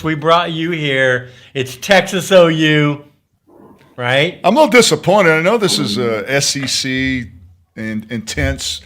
folks. We brought you here. It's Texas OU, right? I'm a little disappointed. I know this is a SEC and intense,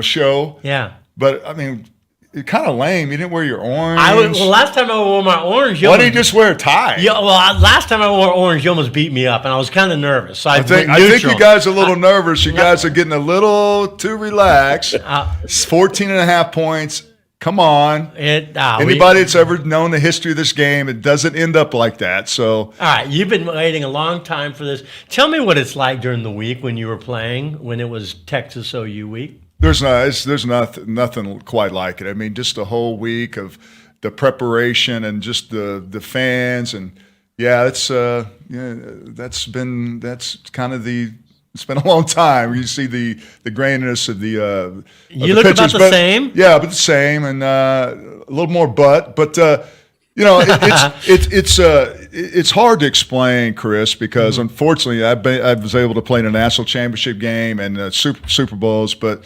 show. Yeah. But I mean, it's kind of lame. You didn't wear your orange. Last time I wore my orange. Why didn't you just wear a tie? Yeah. Well, last time I wore orange, you almost beat me up, and I was kind of nervous. So I think you guys are a little nervous. You guys are getting a little too relaxed. 14.5 points. Come on. Anybody that's ever known the history of this game, it doesn't end up like that. So, all right, you've been waiting a long time for this. Tell me what it's like during the week when you were playing, when it was Texas OU week. There's nothing quite like it. I mean, just a whole week of the preparation and just the fans and that's kind of the. It's been a long time. You see the graininess of the. You look about the same. Yeah, but the same, and a little more butt. But it's hard to explain, Chris, because unfortunately I was able to play in a national championship game and Super Bowls, but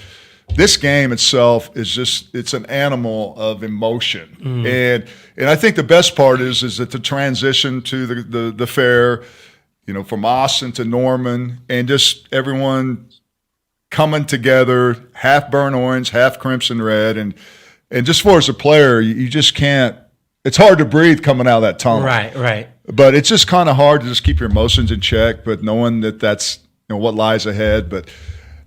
this game itself is it's an animal of emotion, and I think the best part is that the transition to the fair. From Austin to Norman, and just everyone coming together, half burnt orange, half crimson red, and just for as a player, you just can't. It's hard to breathe coming out of that tunnel. Right. But it's just kind of hard to just keep your emotions in check, but knowing that's what lies ahead. But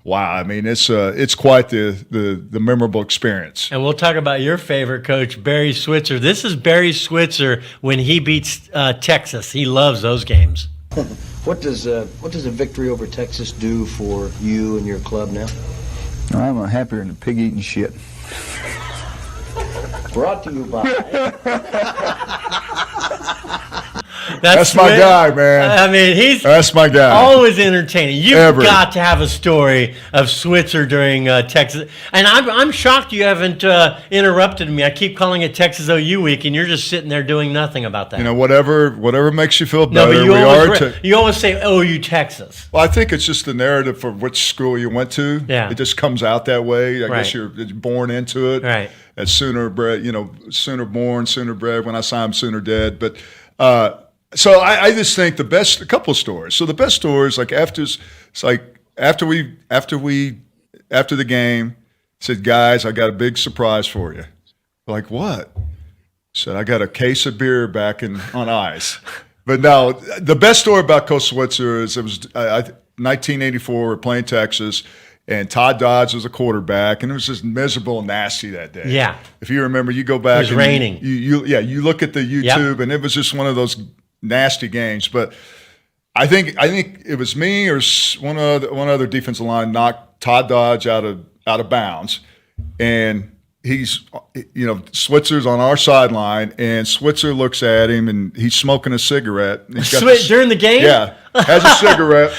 wow, I mean, it's quite the memorable experience. And we'll talk about your favorite coach, Barry Switzer. This is Barry Switzer when he beats Texas. He loves those games. What does a victory over Texas do for you and your club now? I'm happier than a pig eating shit. Brought to you by. That's my guy, man. I mean, that's my guy. Always entertaining. You've got to have a story of Switzer during Texas. And I'm shocked you haven't interrupted me. I keep calling it Texas OU week, and you're just sitting there doing nothing about that. Whatever makes you feel better. No, but you always say OU Texas. Well, I think it's just the narrative for which school you went to. Yeah. It just comes out that way. I guess you're born into it. Right. As Sooner bred, Sooner born, Sooner bred. When I saw him, Sooner dead. But so I just think a couple of stories. So the best stories, like after the game, said, guys, I got a big surprise for you. Like, what? Said, I got a case of beer back on ice. But no, the best story about Coach Switzer is it was 1984. We're playing Texas. And Todd Dodge was a quarterback, and it was just miserable and nasty that day. Yeah. If you remember, you go back. It was raining. You look at the YouTube, and it was just one of those nasty games. But I think it was me or one other defensive line knocked Todd Dodge out of bounds, and he's Switzer's on our sideline, and Switzer looks at him, and he's smoking a cigarette. During the game? Yeah, has a cigarette.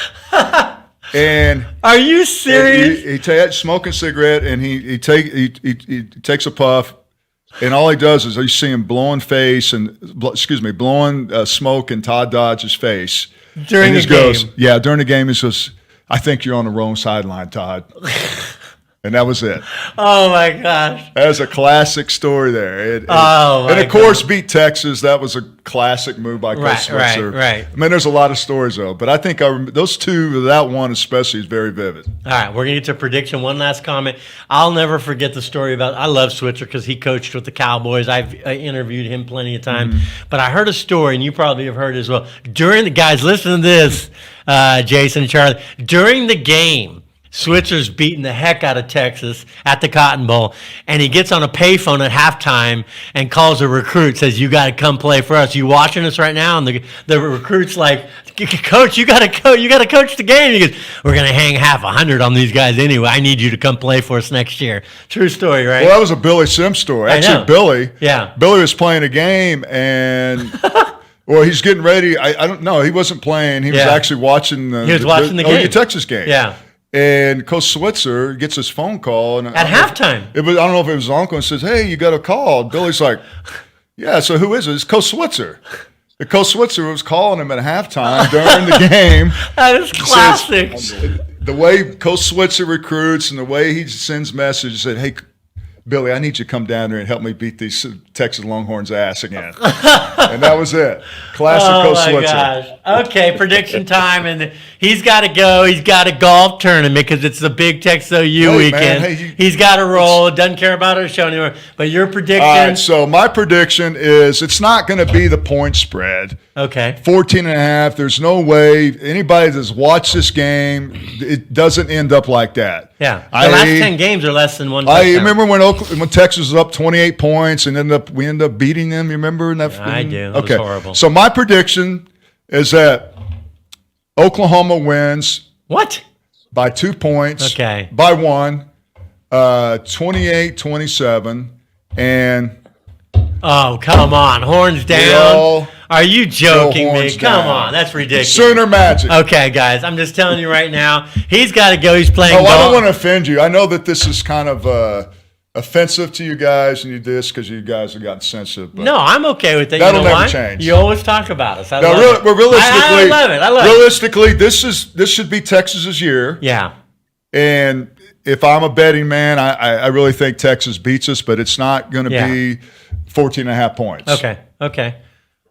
And are you serious? He smoking a cigarette, and he takes a puff, and all he does is you see him blowing smoke in Todd Dodge's face during the game. During the game he goes, I think you're on the wrong sideline, Todd. And that was it. Oh, my gosh. That's a classic story there. And of course, beat Texas. That was a classic move by Coach Switzer. Right. I mean, there's a lot of stories, though. But I think those two, that one especially, is very vivid. All right, we're going to get to prediction. One last comment. I'll never forget the story about – I love Switzer because he coached with the Cowboys. I've interviewed him plenty of times. Mm-hmm. But I heard a story, and you probably have heard it as well. Guys, listen to this, Jason and Charlie. During the game, Switzer's beating the heck out of Texas at the Cotton Bowl, and he gets on a payphone at halftime and calls a recruit, says, you got to come play for us. You watching us right now? And the recruit's like, Coach, you got to coach the game. He goes, we're going to hang half 100 on these guys anyway. I need you to come play for us next year. True story, right? Well, that was a Billy Sims story. Actually, Billy was playing a game, and well, he's getting ready. I don't know. He wasn't playing. He was actually watching the game. Texas game. Yeah. And Coach Switzer gets his phone call. At halftime. I don't know if it was his uncle, and says, hey, you got a call. Billy's like, yeah, so who is it? It's Coach Switzer. And Coach Switzer was calling him at halftime during the game. That is classic. The way Coach Switzer recruits and the way he sends messages, said, hey, Billy, I need you to come down there and help me beat these Texas Longhorns ass again. And that was it. Classic Oh Switzer. my gosh. Okay, prediction time, and he's got to go. He's got a golf tournament because it's the big Texas OU man, weekend. hey, He's got to roll. Doesn't care about our show anymore. But your prediction? All right, so my prediction is it's not going to be the point spread. Okay. 14.5. There's no way anybody that's watched this game, it doesn't end up like that. Yeah. The last 10 games are less than one I touchdown. remember when Texas was up 28 points and we ended up beating them. You remember? I do. It was horrible. So my prediction is that Oklahoma wins What? by 2 points. Okay. By 1, 28-27, and Oh, come on. Horns all down. Are you joking me? horns Come down. on. That's ridiculous. Sooner Magic. Okay, guys. I'm just telling you right now. He's got to go. He's playing Oh, golf. I don't want to offend you. I know that this is kind of offensive to you guys, and you do this because you guys have gotten sensitive. But No, I'm okay with it. That'll you know never why? change. You always talk about us. I No, love it. but realistically, I love it. I love it. realistically, this should be Texas's year. Yeah. And if I'm a betting man, I really think Texas beats us, but it's not going to be 14.5 points. Okay.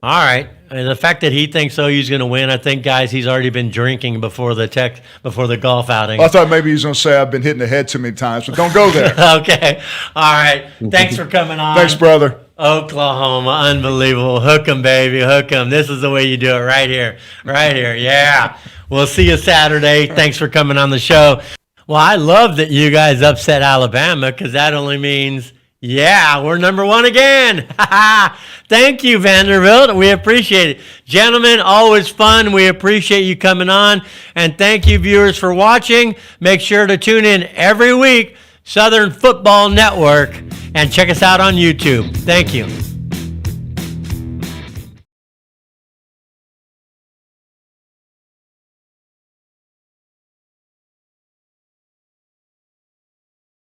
All right. And the fact that he thinks OU's going to win, I think, guys, he's already been drinking before the golf outing. I thought maybe he was going to say I've been hitting the head too many times, but don't go there. Okay. All right. Thanks for coming on. Thanks, brother. Oklahoma. Unbelievable. Hook 'em, baby. Hook 'em. This is the way you do it right here. Right here. Yeah. We'll see you Saturday. Thanks for coming on the show. Well, I love that you guys upset Alabama because that only means, yeah, we're number 1 again. Thank you, Vanderbilt. We appreciate it. Gentlemen, always fun. We appreciate you coming on. And thank you, viewers, for watching. Make sure to tune in every week, Southern Football Network, and check us out on YouTube. Thank you.